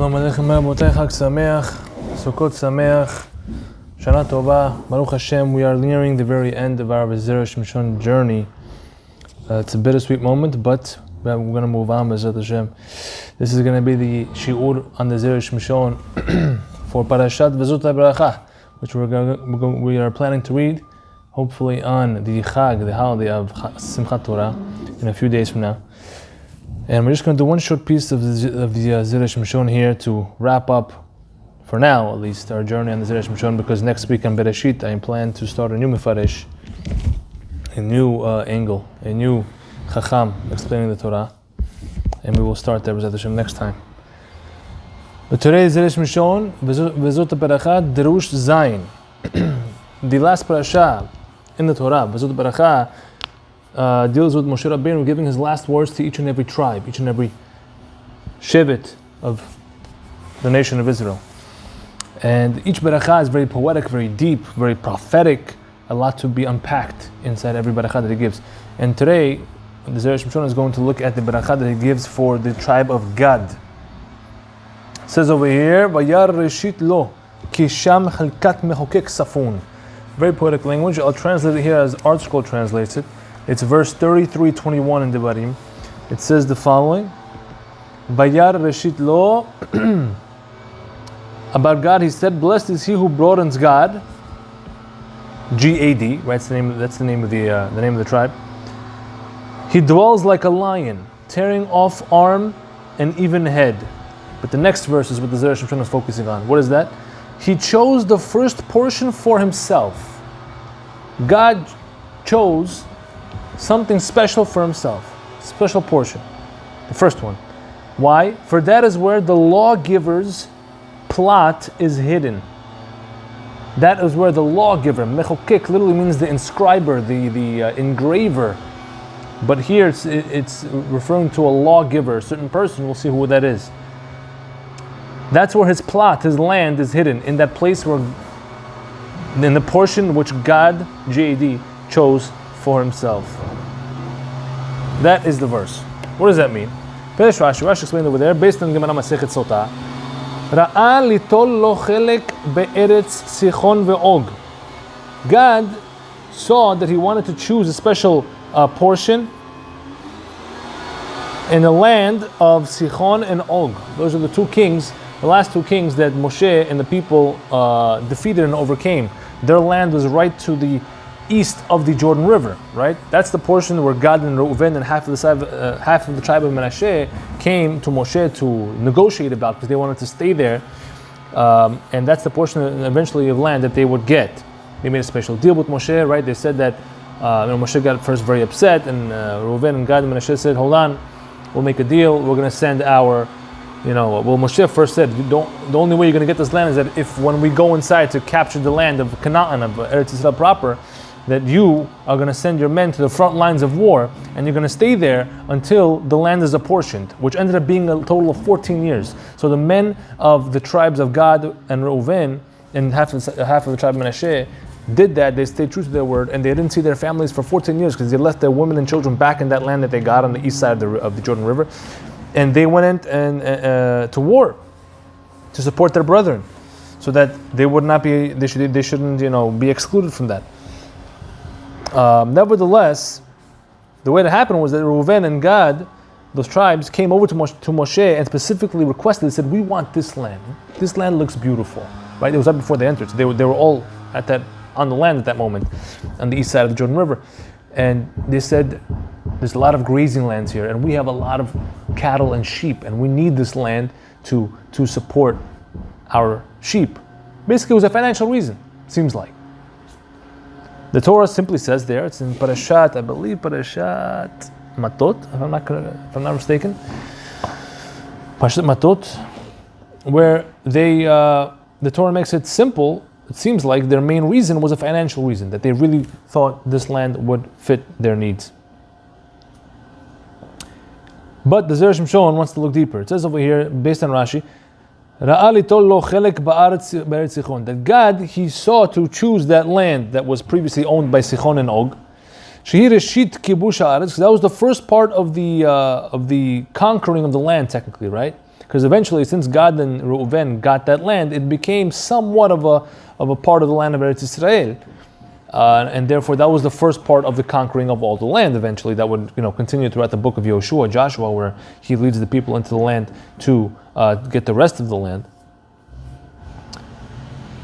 Shalom Aleichem Rabotei, Chag Sameach, Sukkot Sameach, Shana Tova, Baruch Hashem. We are nearing the very end of our Zera Shimshon journey. It's a bittersweet moment, but we're going to move on, B'ezrat Hashem. This is going to be the shiur on the Zera Shimshon for Parashat HaBeracha, which we are planning to read, hopefully on the Chag, the holiday of Simchat Torah, in a few days from now. And we're just going to do one short piece of the Zera Shimshon here to wrap up, for now at least, our journey on the Zera Shimshon, because next week on Bereshit I plan to start a new Mefaresh, a new angle, a new Chacham explaining the Torah, and we will start there B'ezrat Hashem next time. But today Zera Shimshon, V'zot HaBeracha, Derush Zayin. The last parasha in the Torah, V'zot HaBeracha, deals with Moshe Rabbeinu giving his last words to each and every tribe, each and every shevet of the nation of Israel. And each beracha is very poetic, very deep, very prophetic, a lot to be unpacked inside every beracha that he gives. And today, the Zera Shimshon is going to look at the beracha that he gives for the tribe of Gad. It says over here, Vayar Reshit Lo, Ki Sham Chalkat Mechokek Safun. Very poetic language. I'll translate it here as Art Scroll translates it. It's verse 33:21 in Devarim. It says the following: Vayar Reshit Lo. About God, he said, "Blessed is he who broadens God." G-A-D, right? That's the name of the tribe. He dwells like a lion, tearing off arm and even head. But the next verse is what the Zera Shimshon is focusing on. What is that? He chose the first portion for himself. God chose something special for himself, special portion, the first one. Why? For that is where the lawgiver's plot is hidden. That is where the lawgiver, mechokek, literally means the inscriber, the engraver. But here it's referring to a lawgiver, a certain person. We'll see who that is. That's where his plot, his land is hidden, in that place where, in the portion which God, G-A-D, chose for himself. That is the verse. What does that mean? Rashi explained over there, based on Gemara Masechet Sotah. Ra'a litol lo chelek be'eretz Sichon ve'og. God saw that he wanted to choose a special portion in the land of Sichon and Og. Those are the two kings, the last two kings that Moshe and the people defeated and overcame. Their land was right to the east of the Jordan River, right? That's the portion where Gad and Reuven and half of the tribe of Menashe came to Moshe to negotiate about, because they wanted to stay there. And that's the portion eventually of land that they would get. They made a special deal with Moshe, right? They said that Moshe got first very upset, and Reuven and Gad and Menashe said, "Hold on, we'll make a deal. We're going to send our." Moshe first said, the only way you're going to get this land is that if when we go inside to capture the land of Canaan, of Eretz Yisrael proper, that you are going to send your men to the front lines of war, and you're going to stay there until the land is apportioned, which ended up being a total of 14 years. So the men of the tribes of Gad and Reuven, and half of the tribe of Menashe, did that. They stayed true to their word, and they didn't see their families for 14 years, because they left their women and children back in that land that they got on the east side of the Jordan River. And they went in to war to support their brethren, so that they would not be, they shouldn't, be excluded from that. Nevertheless, the way that happened was that Reuven and Gad, those tribes, came over to Moshe and specifically requested. They said, "We want this land. This land looks beautiful." Right? It was right before they entered, so they were all on the land at that moment, on the east side of the Jordan River, and they said, "There's a lot of grazing lands here, and we have a lot of cattle and sheep, and we need this land to support our sheep." Basically, it was a financial reason. Seems like. The Torah simply says there, it's in Parashat, I believe Parashat Matot, if I'm not mistaken, Parashat Matot, where the Torah makes it simple. It seems like their main reason was a financial reason, that they really thought this land would fit their needs. But the Zera Shimshon wants to look deeper. It says over here, based on Rashi, that God, he saw to choose that land that was previously owned by Sichon and Og. That was the first part of the conquering of the land, technically, right? Because eventually, since Gad and Reuven got that land, it became somewhat of a part of the land of Eretz Israel. And therefore, that was the first part of the conquering of all the land. Eventually, that would continue throughout the book of Joshua, where he leads the people into the land to get the rest of the land.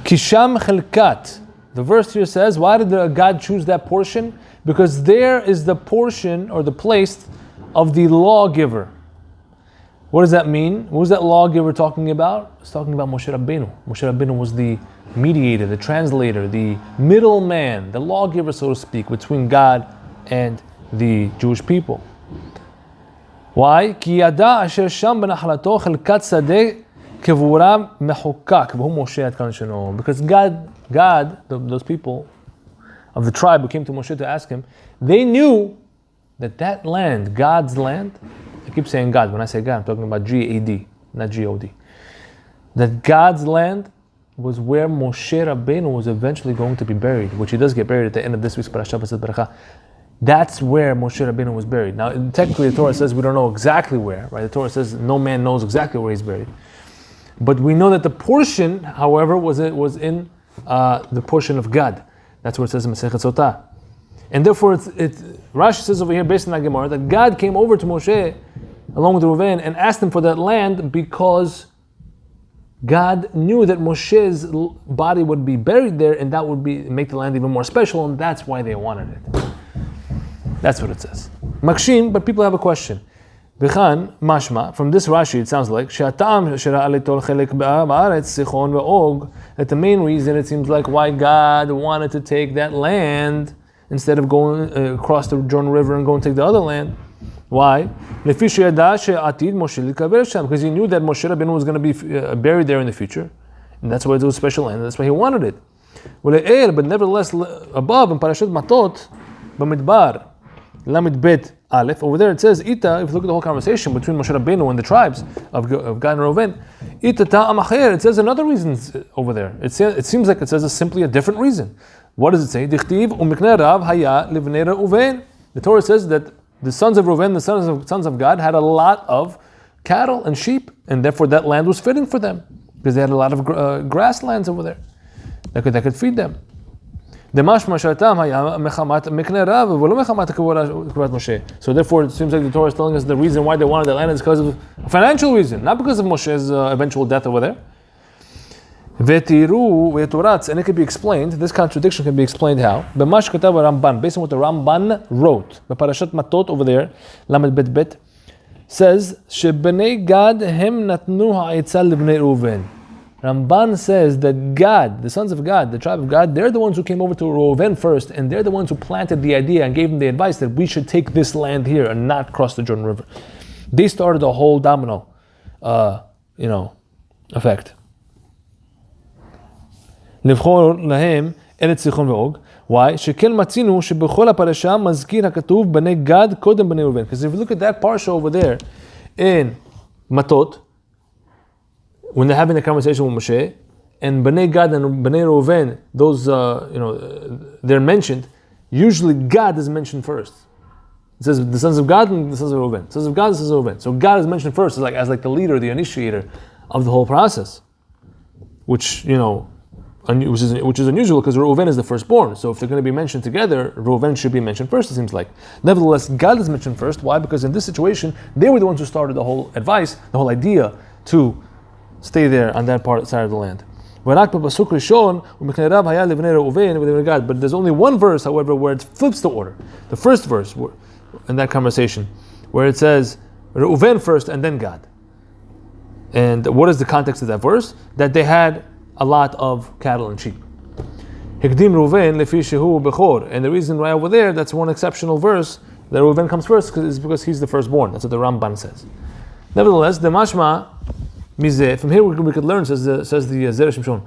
Kisham Chelkat. The verse here says, why did God choose that portion? Because there is the portion or the place of the lawgiver. What does that mean? What was that lawgiver talking about? It's talking about Moshe Rabbeinu. Moshe Rabbeinu was the mediator, the translator, the middleman, the lawgiver, so to speak, between God and the Jewish people. Why? Ki yada asher sham benachalato chelkat sadeh kevuram mechukak v'hu Moshe ad kan sheno. Because God, those people of the tribe who came to Moshe to ask him, they knew that land, God's land, I keep saying God. When I say God, I'm talking about G-A-D, not G-O-D. That God's land was where Moshe Rabbeinu was eventually going to be buried, which he does get buried at the end of this week's Parashat HaBeracha. That's where Moshe Rabbeinu was buried. Now, technically, the Torah says we don't know exactly where, right? The Torah says no man knows exactly where he's buried. But we know that the portion, however, was in the portion of God. That's what it says in Masechet Sotah. And therefore, Rashi says over here, based on that Gemara, that God came over to Moshe, along with Reuven, and asked him for that land because God knew that Moshe's body would be buried there, and that would make the land even more special, and that's why they wanted it. That's what it says. Makshim, but people have a question. V'chan, mashma, from this Rashi, it sounds like, that the main reason, it seems like, why God wanted to take that land instead of going across the Jordan River and going to take the other land. Why? Because he knew that Moshe Rabbeinu was going to be buried there in the future, and that's why it was a special land, and that's why he wanted it. But nevertheless, above in Parashat Matot, Bamidbar, Lamed Bet Aleph, over there it says, Ita, if you look at the whole conversation between Moshe Rabbeinu and the tribes of Gad and Reuven, Ita ta'am acher, it says another reason over there. It seems like it says simply a different reason. What does it say? Dichtiv umiknei rav haya livnei Reuven. The Torah says that the sons of Reuven, the sons of God, had a lot of cattle and sheep, and therefore that land was fitting for them, because they had a lot of grasslands over there that could feed them. So therefore, it seems like the Torah is telling us the reason why they wanted that land is because of a financial reason, not because of Moshe's eventual death over there. And it can be explained, this contradiction can be explained how? Based on what the Ramban wrote. The Parashat Matot over there, Lamed Bet Bet, says, Shebnei Gad hem natnu ha'etzah livnei Reuven. Ramban says that God, the sons of God, the tribe of God, they're the ones who came over to Reuven first, and they're the ones who planted the idea and gave them the advice that we should take this land here and not cross the Jordan River. They started the whole domino, effect. לבחור להם ארץ סיחון ואוג. Why? שכן מצינו שבכל הפרשה מזכיר הכתוב בני גד קודם בני ראובן. Because if you look at that parsha over there in Matot, when they're having a conversation with Moshe, and Bnei Gad and Bnei Reuven, those, they're mentioned, usually God is mentioned first. It says the sons of God and the sons of Reuven. Sons of God and sons of Reuven. So God is mentioned first as the leader, the initiator of the whole process, which is unusual because Reuven is the firstborn. So if they're going to be mentioned together, Reuven should be mentioned first, it seems like. Nevertheless, God is mentioned first. Why? Because in this situation, they were the ones who started the whole advice, the whole idea to stay there on that side of the land. But there's only one verse, however, where it flips the order. The first verse in that conversation, where it says Reuven first and then God. And what is the context of that verse? That they had a lot of cattle and sheep. And the reason why over there, that's one exceptional verse, that Reuven comes first, is because he's the firstborn. That's what the Ramban says. Nevertheless, the mashma, from here we could learn, says the Zera Shimshon,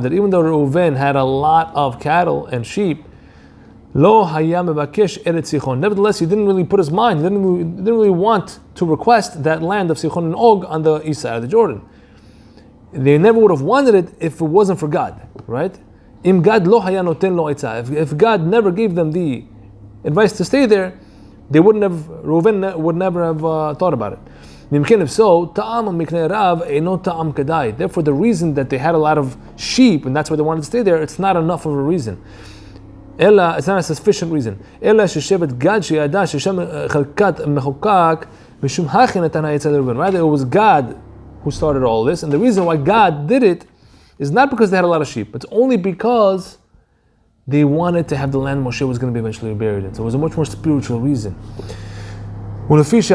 that even though Reuven had a lot of cattle and sheep, nevertheless he didn't really put his mind, he didn't really want to request that land of Sichon and Og on the east side of the Jordan. They never would have wanted it if it wasn't for God, right? If God never gave them the advice to stay there, Reuven would never have thought about it. If so, therefore the reason that they had a lot of sheep and that's why they wanted to stay there, it's not enough of a reason. It's not a sufficient reason. Right? It was God who started all this, and the reason why God did it is not because they had a lot of sheep. It's only because they wanted to have the land Moshe was going to be eventually buried in. So it was a much more spiritual reason. And since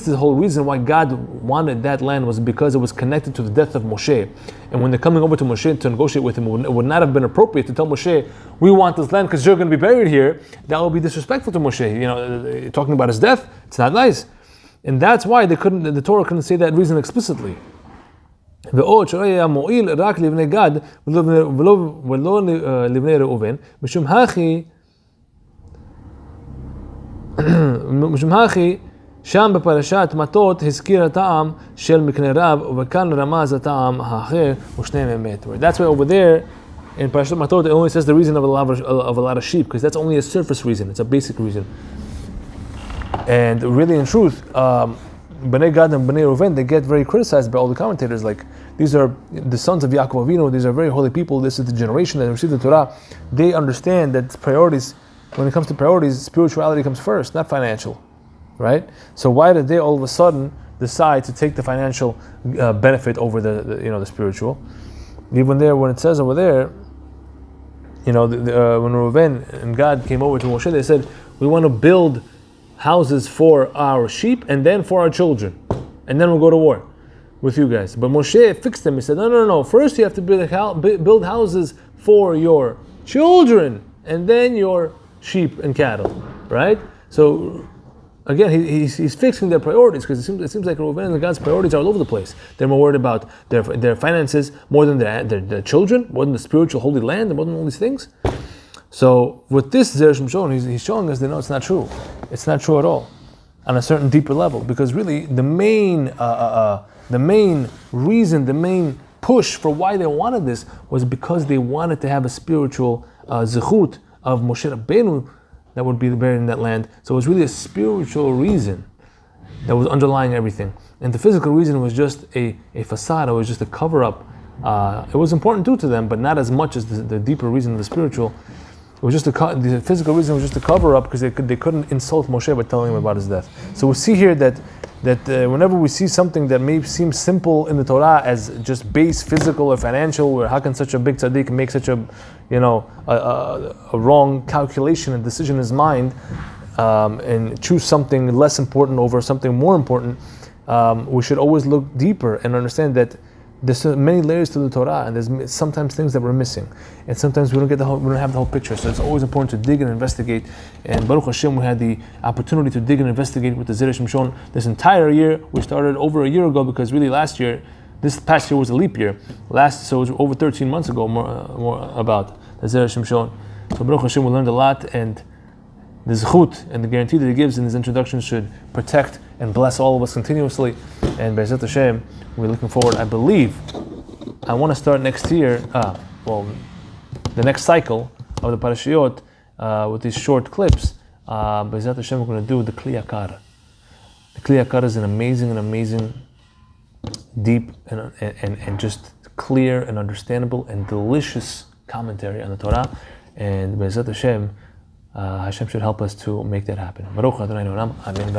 the whole reason why God wanted that land was because it was connected to the death of Moshe, and when they're coming over to Moshe to negotiate with him, it would not have been appropriate to tell Moshe, we want this land because you're going to be buried here. That would be disrespectful to Moshe. Talking about his death, it's not nice. And that's why the Torah couldn't say that reason explicitly. ועוד שלא היה מועיל רק לבני גד ולא לבני ראובן, משום הכי שם בפרשת מטות הזכיר הטעם של מקנה רב וכאן רמז הטעם האחר ושניהם אמת. That's why over there in Parashat Matot it only says the reason of a lot of sheep, because that's only a surface reason, it's a basic reason. And really in truth, Bnei Gad and Bnei Reuven, they get very criticized by all the commentators, like these are the sons of Yaakov Avinu, these are very holy people, this is the generation that received the Torah. They understand that priorities, when it comes to priorities, spirituality comes first, not financial, right? So why did they all of a sudden decide to take the financial benefit over the spiritual? Even there, when it says over there, when Reuven and God came over to Moshe, they said, we want to build houses for our sheep and then for our children, and then we'll go to war with you guys. But Moshe fixed them. He said, no. First you have to build houses for your children and then your sheep and cattle, right? So again, he's fixing their priorities, because it seems like Reuven and God's priorities are all over the place. They're more worried about their finances more than their children, more than the spiritual holy land, and more than all these things. So with this Zera Shimshon, he's showing us that no, it's not true. It's not true at all, on a certain deeper level. Because really, the main reason, the main push for why they wanted this was because they wanted to have a spiritual zechut of Moshe Rabbeinu that would be buried in that land. So it was really a spiritual reason that was underlying everything. And the physical reason was just a facade. It was just a cover up. It was important too to them, but not as much as the deeper reason, the spiritual. It was just the physical reason was just a cover up because they couldn't insult Moshe by telling him about his death. So we see here that whenever we see something that may seem simple in the Torah as just base physical or financial, where how can such a big tzaddik make such a wrong calculation and decision in his mind, and choose something less important over something more important, we should always look deeper and understand that there's many layers to the Torah, and there's sometimes things that we're missing, and sometimes we don't have the whole picture. So it's always important to dig and investigate. And Baruch Hashem, we had the opportunity to dig and investigate with the Zera Shimshon this entire year. We started over a year ago, because really this past year was a leap year. So it was over 13 months ago, more about the Zera Shimshon. So Baruch Hashem, we learned a lot, and the zechut and the guarantee that he gives in his introduction should protect and bless all of us continuously. And Be'ezrat Hashem, we're looking forward. I believe I want to start next year, the next cycle of the Parashiyot with these short clips. Be'ezrat Hashem, we're going to do the Kli Yakar. The Kli Yakar is an amazing, deep and just clear and understandable and delicious commentary on the Torah. And Be'ezrat Hashem, Hashem should help us to make that happen. Baruch Adonai Olam. Amen.